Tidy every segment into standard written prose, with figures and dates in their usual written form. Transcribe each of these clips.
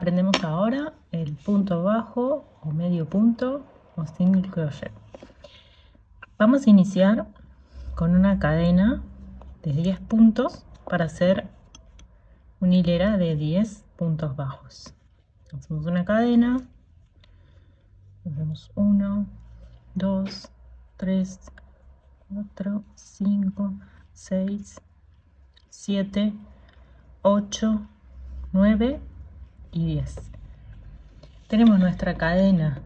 aprendemos ahora el punto bajo o medio punto o single crochet. Vamos a iniciar con una cadena de 10 puntos para hacer una hilera de 10 puntos bajos. Hacemos una cadena, hacemos 1, 2, 3, 4, 5, 6, 7, 8, 9 y 10. Tenemos nuestra cadena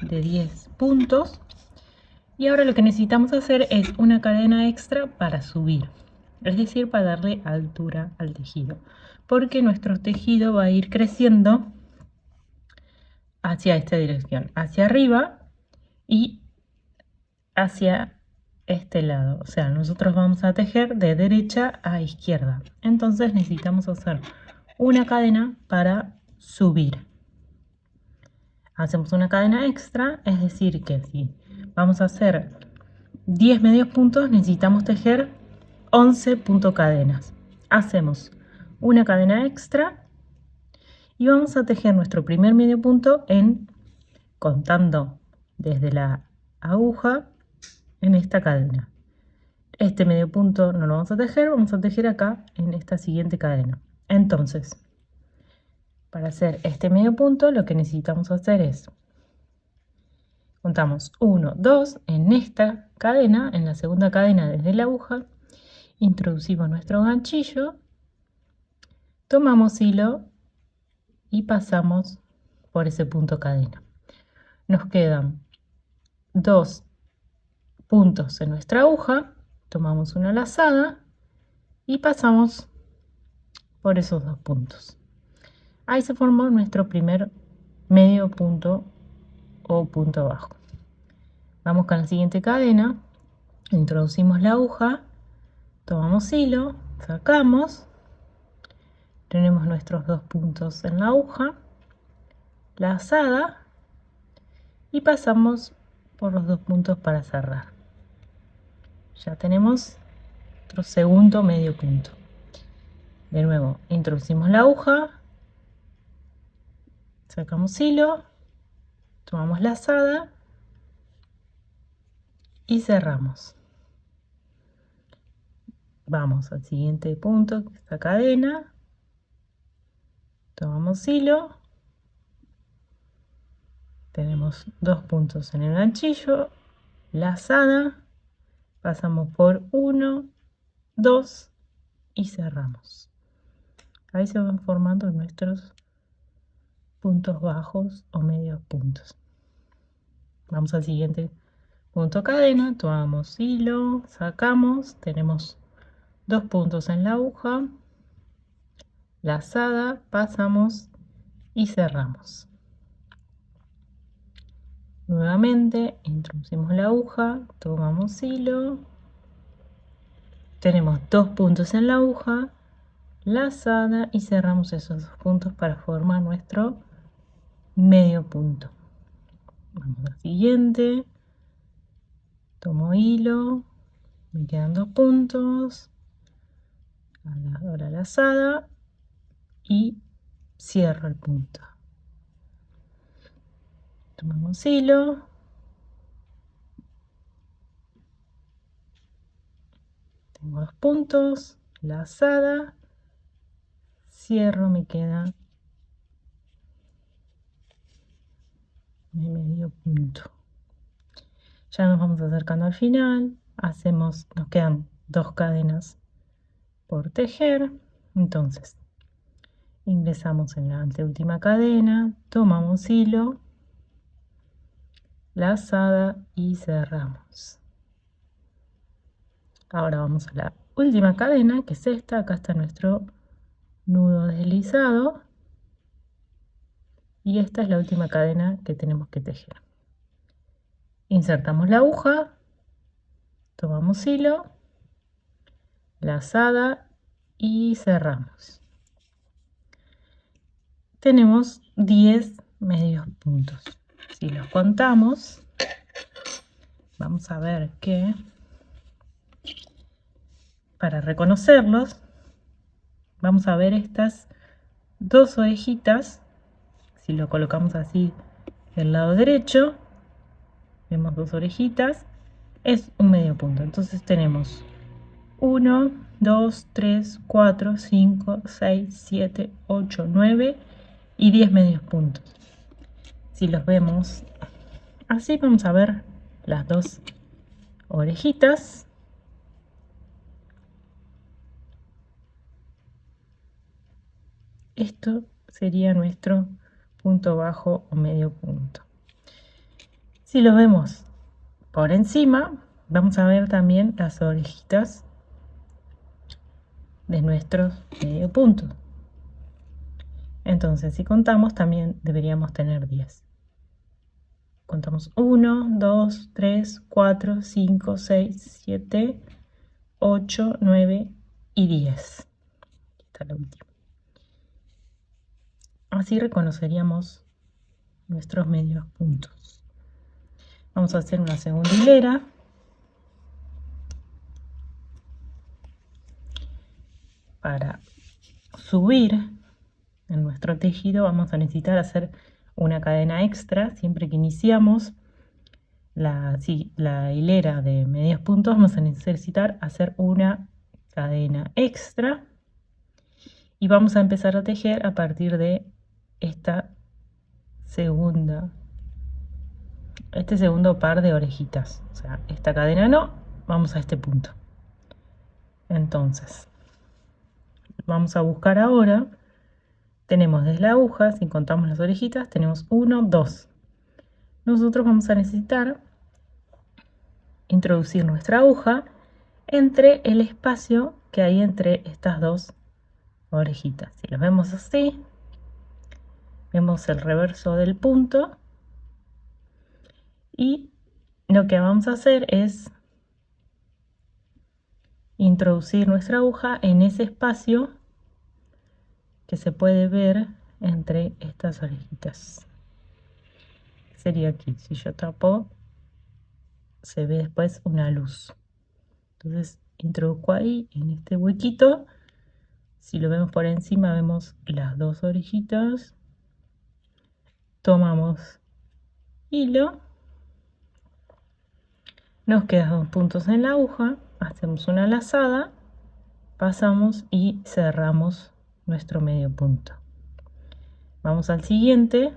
de 10 puntos y ahora lo que necesitamos hacer es una cadena extra para subir, es decir, para darle altura al tejido, porque nuestro tejido va a ir creciendo hacia esta dirección, hacia arriba y hacia este lado. O sea, nosotros vamos a tejer de derecha a izquierda. Entonces necesitamos hacer una cadena para subir. Hacemos una cadena extra, es decir que si vamos a hacer 10 medios puntos, necesitamos tejer 11 punto cadenas. Hacemos una cadena extra y vamos a tejer nuestro primer medio punto contando desde la aguja en esta cadena. Este medio punto no lo vamos a tejer acá en esta siguiente cadena. Entonces, para hacer este medio punto lo que necesitamos hacer es contamos 1, 2 en esta cadena, en la segunda cadena desde la aguja, introducimos nuestro ganchillo, tomamos hilo y pasamos por ese punto cadena. Nos quedan 2 puntos en nuestra aguja, tomamos una lazada y pasamos por esos 2 puntos. Ahí se formó nuestro primer medio punto o punto bajo. Vamos con la siguiente cadena, introducimos la aguja, tomamos hilo, sacamos, tenemos nuestros 2 puntos en la aguja, lazada y pasamos por los 2 puntos para cerrar. Ya tenemos nuestro segundo medio punto. De nuevo, introducimos la aguja, sacamos hilo, tomamos lazada y cerramos. Vamos al siguiente punto, esta cadena, tomamos hilo, tenemos 2 puntos en el ganchillo, lazada, pasamos por 1, 2 y cerramos. Ahí se van formando nuestros puntos bajos o medios puntos. Vamos al siguiente punto cadena, tomamos hilo, sacamos, tenemos 2 puntos en la aguja, lazada, pasamos y cerramos. Nuevamente introducimos la aguja, tomamos hilo, tenemos 2 puntos en la aguja, lazada y cerramos esos 2 puntos para formar nuestro medio punto. Vamos al siguiente, tomo hilo, me quedan 2 puntos, ahora lazada y cierro el punto. Tomamos hilo, tengo 2 puntos, lazada, cierro, me queda mi medio punto. Ya nos vamos acercando al final, nos quedan 2 cadenas por tejer, entonces ingresamos en la anteúltima cadena, tomamos hilo, lazada y cerramos. Ahora vamos a la última cadena, que es esta. Acá está nuestro nudo deslizado y esta es la última cadena que tenemos que tejer. Insertamos la aguja, tomamos hilo, lazada y cerramos. Tenemos 10 medios puntos. Si los contamos, vamos a ver que para reconocerlos vamos a ver estas 2 orejitas. Si lo colocamos así del lado derecho, vemos 2 orejitas, es un medio punto. Entonces tenemos 1, 2, 3, 4, 5, 6, 7, 8, 9 y 10 medios puntos. Si los vemos así, vamos a ver las 2 orejitas. Esto sería nuestro punto bajo o medio punto. Si lo vemos por encima, vamos a ver también las orejitas de nuestros medio puntos. Entonces, si contamos, también deberíamos tener 10. Contamos 1, 2, 3, 4, 5, 6, 7, 8, 9 y 10. Aquí está la última. Así reconoceríamos nuestros medios puntos. Vamos a hacer una segunda hilera. Para subir en nuestro tejido vamos a necesitar hacer una cadena extra. Siempre que iniciamos la hilera de medios puntos, vamos a necesitar hacer una cadena extra y vamos a empezar a tejer a partir de este segundo par de orejitas. O sea, esta cadena no, vamos a este punto. Entonces vamos a buscar ahora, tenemos desde la aguja, si contamos las orejitas, tenemos 1, 2. Nosotros vamos a necesitar introducir nuestra aguja entre el espacio que hay entre estas 2 orejitas. Si lo vemos así, vemos el reverso del punto y lo que vamos a hacer es introducir nuestra aguja en ese espacio que se puede ver entre estas orejitas. Sería aquí. Si yo tapo, se ve después una luz. Entonces introduzco ahí en este huequito. Si lo vemos por encima, vemos las 2 orejitas. Tomamos hilo, nos quedan 2 puntos en la aguja, hacemos una lazada, pasamos y cerramos nuestro medio punto. Vamos al siguiente.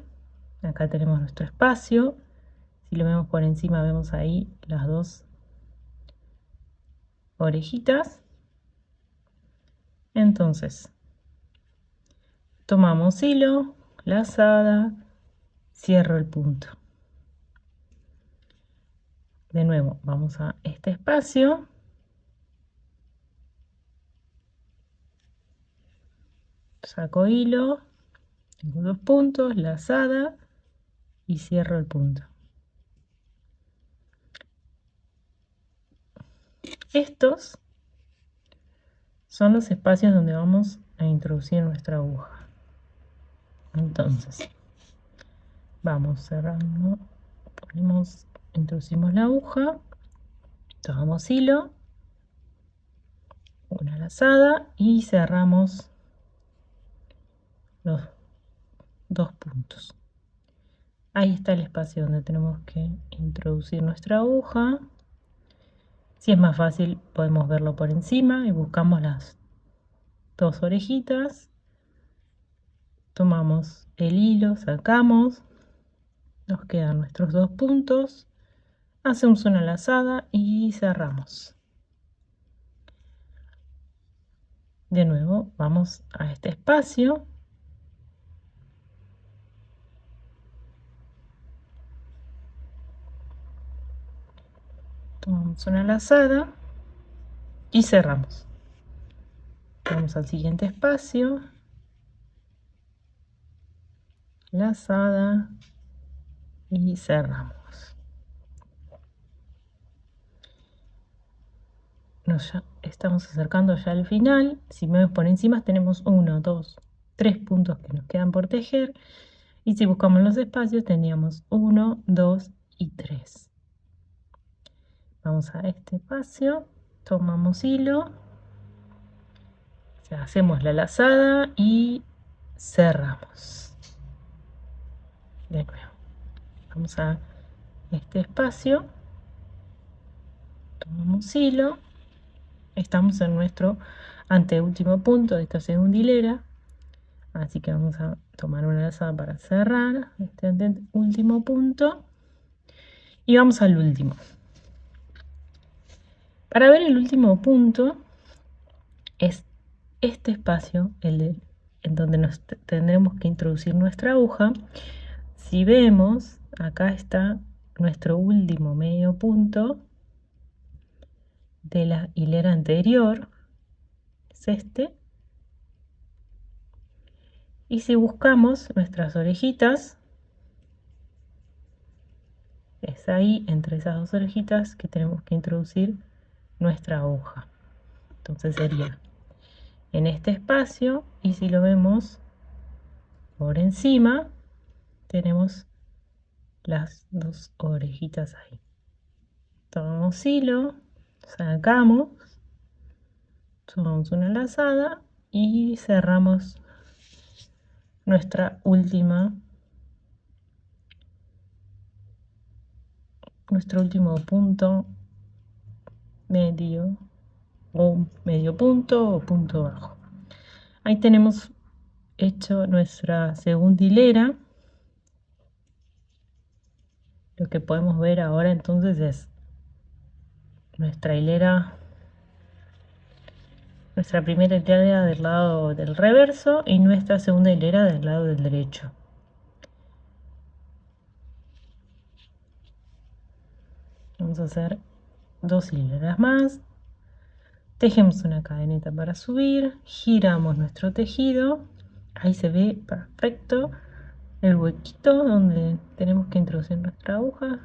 Acá tenemos nuestro espacio. Si lo vemos por encima, vemos ahí las 2 orejitas. Entonces tomamos hilo, lazada, cierro el punto. De nuevo vamos a este espacio, saco hilo, tengo 2 puntos, lazada y cierro el punto. Estos son los espacios donde vamos a introducir nuestra aguja. Entonces vamos cerrando, introducimos la aguja, tomamos hilo, una lazada y cerramos los 2 puntos. Ahí está el espacio donde tenemos que introducir nuestra aguja. Si es más fácil, podemos verlo por encima y buscamos las 2 orejitas. Tomamos el hilo, sacamos, nos quedan nuestros 2 puntos, hacemos una lazada y cerramos. De nuevo vamos a este espacio, tomamos una lazada y cerramos. Vamos al siguiente espacio, lazada y cerramos. Ya estamos acercando ya al final. Si vemos por encima tenemos 1, 2, 3 puntos que nos quedan por tejer, y si buscamos los espacios tendríamos 1, 2 y 3. Vamos a este espacio, tomamos hilo, hacemos la lazada y cerramos. De nuevo, vamos a este espacio, tomamos hilo, estamos en nuestro anteúltimo punto de esta segunda hilera, así que vamos a tomar una lazada para cerrar este último punto y vamos al último. Para ver el último punto es este espacio, en donde nos tendremos que introducir nuestra aguja. Si vemos, acá está nuestro último medio punto de la hilera anterior, es este. Y si buscamos nuestras orejitas, es ahí, entre esas dos orejitas, que tenemos que introducir nuestra aguja. Entonces sería en este espacio, y si lo vemos por encima, tenemos las dos orejitas ahí. Tomamos hilo, sacamos, tomamos una lazada y cerramos nuestro último punto medio, o medio punto o punto bajo. Ahí tenemos hecho nuestra segunda hilera. Lo que podemos ver ahora entonces es nuestra hilera, nuestra primera hilera del lado del reverso y nuestra segunda hilera del lado del derecho. Vamos a hacer dos hileras más, tejemos una cadeneta para subir, giramos nuestro tejido, ahí se ve perfecto el huequito donde tenemos que introducir nuestra aguja.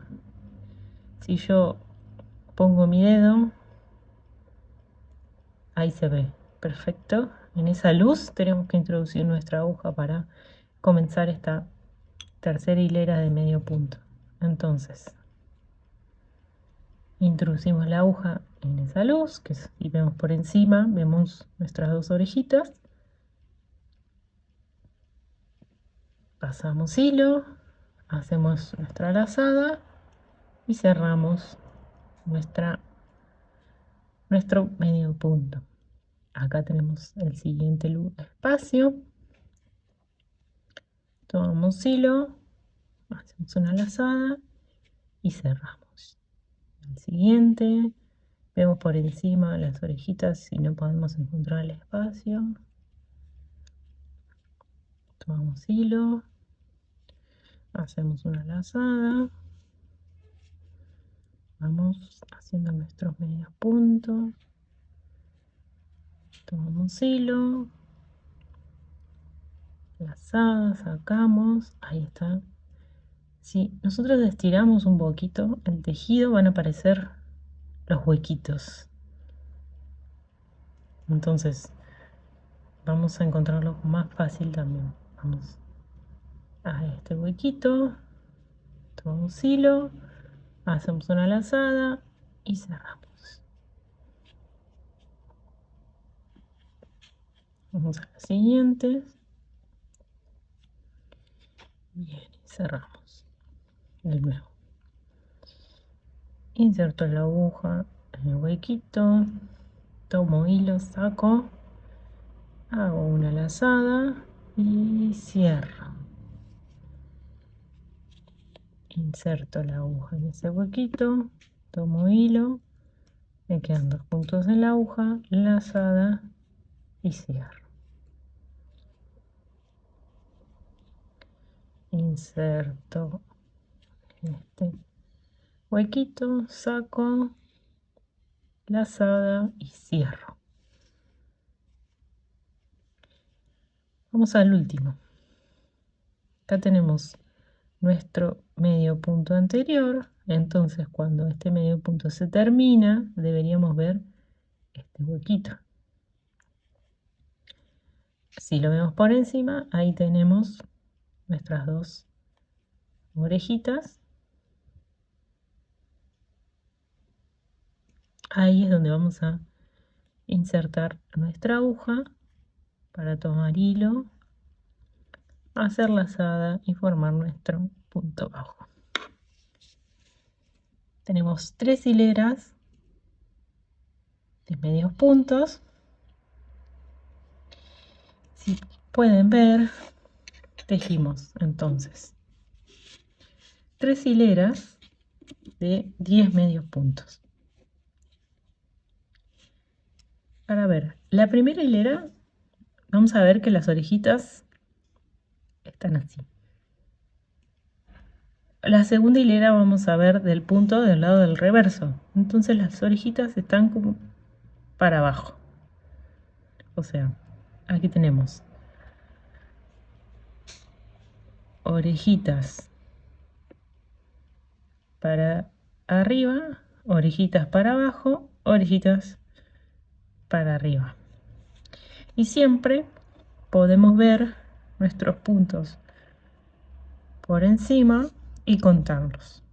Si yo pongo mi dedo, ahí se ve perfecto. En esa luz tenemos que introducir nuestra aguja para comenzar esta tercera hilera de medio punto. Entonces introducimos la aguja en esa luz, que si vemos por encima, vemos nuestras dos orejitas. Pasamos hilo, hacemos nuestra lazada y cerramos nuestro medio punto. Acá tenemos el siguiente espacio. Tomamos hilo, hacemos una lazada y cerramos. El siguiente, vemos por encima las orejitas si no podemos encontrar el espacio. Tomamos hilo, hacemos una lazada, vamos haciendo nuestros medios puntos, tomamos hilo, lazada, sacamos, ahí está. Si nosotros estiramos un poquito el tejido, van a aparecer los huequitos. Entonces vamos a encontrarlo más fácil también. Vamos a este huequito, tomamos hilo, hacemos una lazada y cerramos. Vamos a las siguientes. Bien, y cerramos de nuevo. Inserto la aguja en el huequito, tomo hilo, saco, hago una lazada y cierro. Inserto la aguja en ese huequito, tomo hilo, me quedan dos puntos en la aguja, lazada y cierro. Inserto en este huequito, saco, lazada y cierro. Vamos al último. Acá tenemos nuestro medio punto anterior, entonces cuando este medio punto se termina deberíamos ver este huequito. Si lo vemos por encima, ahí tenemos nuestras dos orejitas. Ahí es donde vamos a insertar nuestra aguja para tomar hilo, hacer lazada y formar nuestro punto bajo. Tenemos 3 hileras de medios puntos. Si pueden ver, tejimos entonces 3 hileras de 10 medios puntos. Para ver, la primera hilera, vamos a ver que las orejitas están así. La segunda hilera vamos a ver del punto del lado del reverso. Entonces las orejitas están como para abajo. O sea, aquí tenemos orejitas para arriba, orejitas para abajo, orejitas para arriba. Y siempre podemos ver nuestros puntos por encima y contarlos.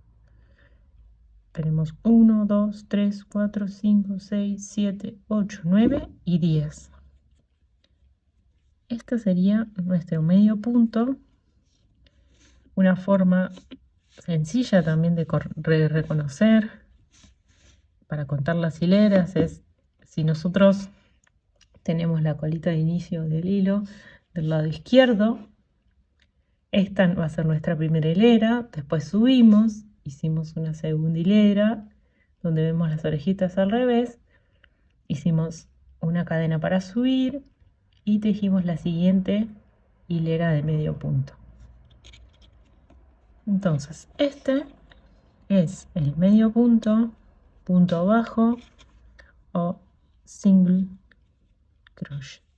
Tenemos 1, 2, 3, 4, 5, 6, 7, 8, 9 y 10. Este sería nuestro medio punto. Una forma sencilla también de reconocer para contar las hileras es si nosotros tenemos la colita de inicio del hilo del lado izquierdo. Esta va a ser nuestra primera hilera, después subimos, hicimos una segunda hilera donde vemos las orejitas al revés, hicimos una cadena para subir y tejimos la siguiente hilera de medio punto. Entonces este es el medio punto, punto bajo o single crochet.